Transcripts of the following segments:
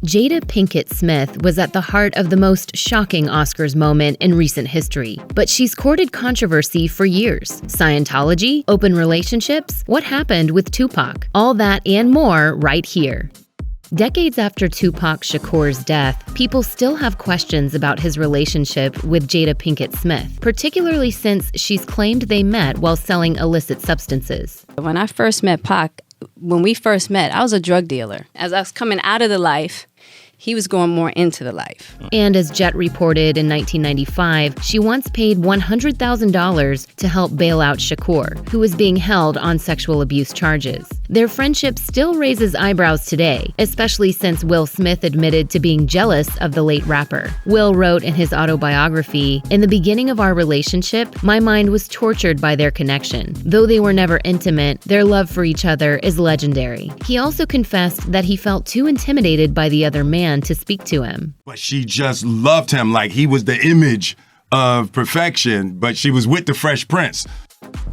Jada Pinkett Smith was at the heart of the most shocking Oscars moment in recent history, but she's courted controversy for years. Scientology? Open relationships? What happened with Tupac? All that and more right here. Decades after Tupac Shakur's death, people still have questions about his relationship with Jada Pinkett Smith, particularly since she's claimed they met while selling illicit substances. When I first met Pac, when we first met, I was a drug dealer. As I was coming out of the life, he was going more into the life. And as Jet reported in 1995, she once paid $100,000 to help bail out Shakur, who was being held on sexual abuse charges. Their friendship still raises eyebrows today, especially since Will Smith admitted to being jealous of the late rapper. Will wrote in his autobiography, "In the beginning of our relationship, my mind was tortured by their connection. Though they were never intimate, their love for each other is legendary." He also confessed that he felt too intimidated by the other man to speak to him. But she just loved him like he was the image of perfection, but she was with the Fresh Prince.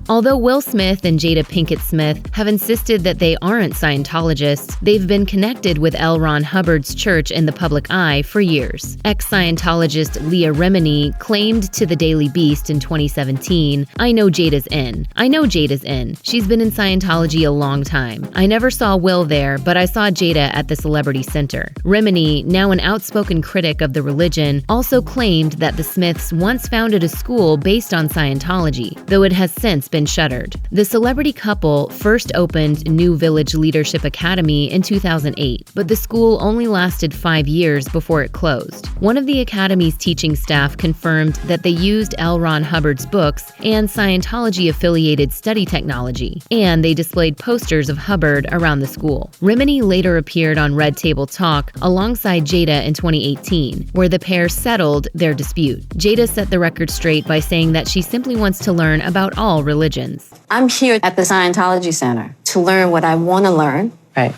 Although Will Smith and Jada Pinkett Smith have insisted that they aren't Scientologists, they've been connected with L. Ron Hubbard's church in the public eye for years. Ex-Scientologist Leah Remini claimed to the Daily Beast in 2017, "I know Jada's in. I know Jada's in. She's been in Scientology a long time. I never saw Will there, but I saw Jada at the Celebrity Center." Remini, now an outspoken critic of the religion, also claimed that the Smiths once founded a school based on Scientology, though it has since been shuttered. The celebrity couple first opened New Village Leadership Academy in 2008, but the school only lasted 5 years before it closed. One of the academy's teaching staff confirmed that they used L. Ron Hubbard's books and Scientology-affiliated study technology, and they displayed posters of Hubbard around the school. Remini later appeared on Red Table Talk alongside Jada in 2018, where the pair settled their dispute. Jada set the record straight by saying that she simply wants to learn about all religions. I'm here at the Scientology Center to learn what I want to learn. Right.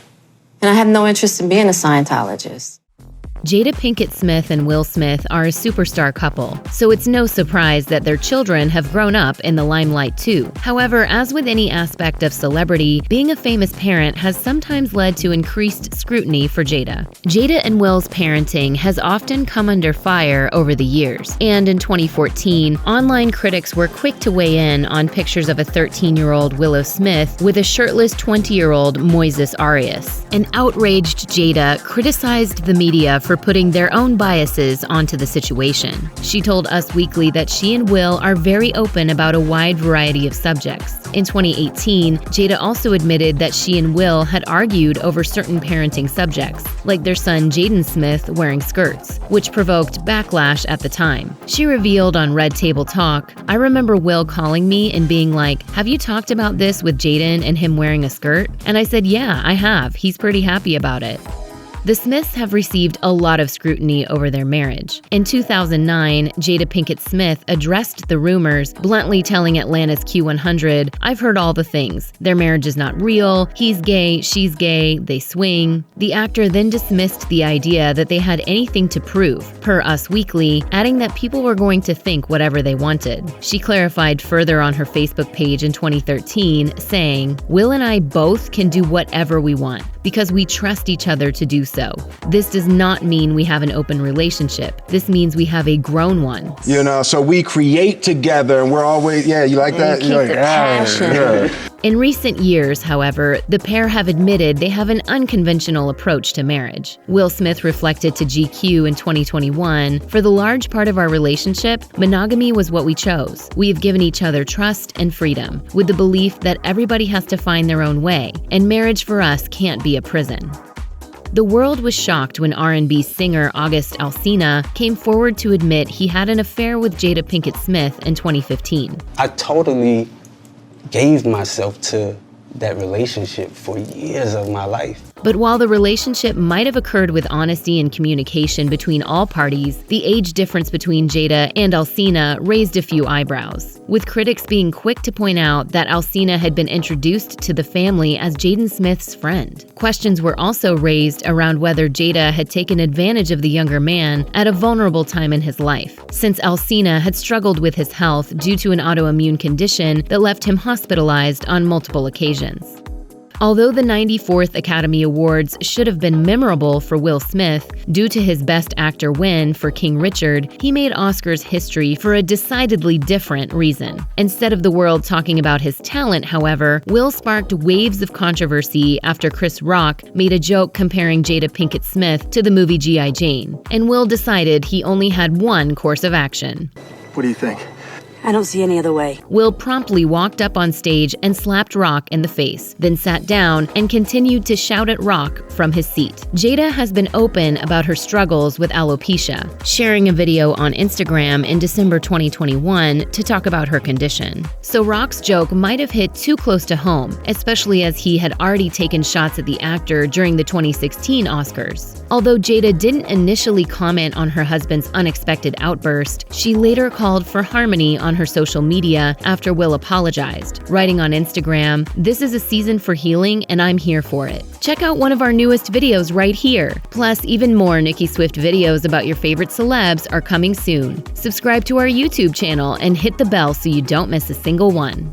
And I have no interest in being a Scientologist. Jada Pinkett Smith and Will Smith are a superstar couple, so it's no surprise that their children have grown up in the limelight too. However, as with any aspect of celebrity, being a famous parent has sometimes led to increased scrutiny for Jada. Jada and Will's parenting has often come under fire over the years, and in 2014, online critics were quick to weigh in on pictures of a 13-year-old Willow Smith with a shirtless 20-year-old Moises Arias. An outraged Jada criticized the media for putting their own biases onto the situation. She told Us Weekly that she and Will are very open about a wide variety of subjects. In 2018, Jada also admitted that she and Will had argued over certain parenting subjects, like their son Jaden Smith wearing skirts, which provoked backlash at the time. She revealed on Red Table Talk, "I remember Will calling me and being like, 'Have you talked about this with Jaden and him wearing a skirt?' And I said, 'Yeah, I have. He's pretty happy about it.'" The Smiths have received a lot of scrutiny over their marriage. In 2009, Jada Pinkett Smith addressed the rumors, bluntly telling Atlanta's Q100, "I've heard all the things. Their marriage is not real. He's gay, she's gay, they swing." The actor then dismissed the idea that they had anything to prove, per Us Weekly, adding that people were going to think whatever they wanted. She clarified further on her Facebook page in 2013, saying, "Will and I both can do whatever we want, because we trust each other to do so. This does not mean we have an open relationship. This means we have a grown one." You know, so we create together and we're always, yeah, you like that? Keep the passion. Yeah. In recent years, however, the pair have admitted they have an unconventional approach to marriage. Will Smith reflected to GQ in 2021, "For the large part of our relationship, monogamy was what we chose. We have given each other trust and freedom, with the belief that everybody has to find their own way, and marriage for us can't be a prison." The world was shocked when R&B singer August Alsina came forward to admit he had an affair with Jada Pinkett Smith in 2015. I totally gave myself to that relationship for years of my life. But while the relationship might have occurred with honesty and communication between all parties, the age difference between Jada and Alsina raised a few eyebrows, with critics being quick to point out that Alsina had been introduced to the family as Jaden Smith's friend. Questions were also raised around whether Jada had taken advantage of the younger man at a vulnerable time in his life, since Alsina had struggled with his health due to an autoimmune condition that left him hospitalized on multiple occasions. Although the 94th Academy Awards should have been memorable for Will Smith, due to his Best Actor win for King Richard, he made Oscars history for a decidedly different reason. Instead of the world talking about his talent, however, Will sparked waves of controversy after Chris Rock made a joke comparing Jada Pinkett Smith to the movie G.I. Jane, and Will decided he only had one course of action. What do you think? I don't see any other way. Will promptly walked up on stage and slapped Rock in the face, then sat down and continued to shout at Rock from his seat. Jada has been open about her struggles with alopecia, sharing a video on Instagram in December 2021 to talk about her condition. So Rock's joke might have hit too close to home, especially as he had already taken shots at the actor during the 2016 Oscars. Although Jada didn't initially comment on her husband's unexpected outburst, she later called for harmony on her social media after Will apologized, writing on Instagram, "This is a season for healing and I'm here for it." Check out one of our newest videos right here. Plus, even more Nicki Swift videos about your favorite celebs are coming soon. Subscribe to our YouTube channel and hit the bell so you don't miss a single one.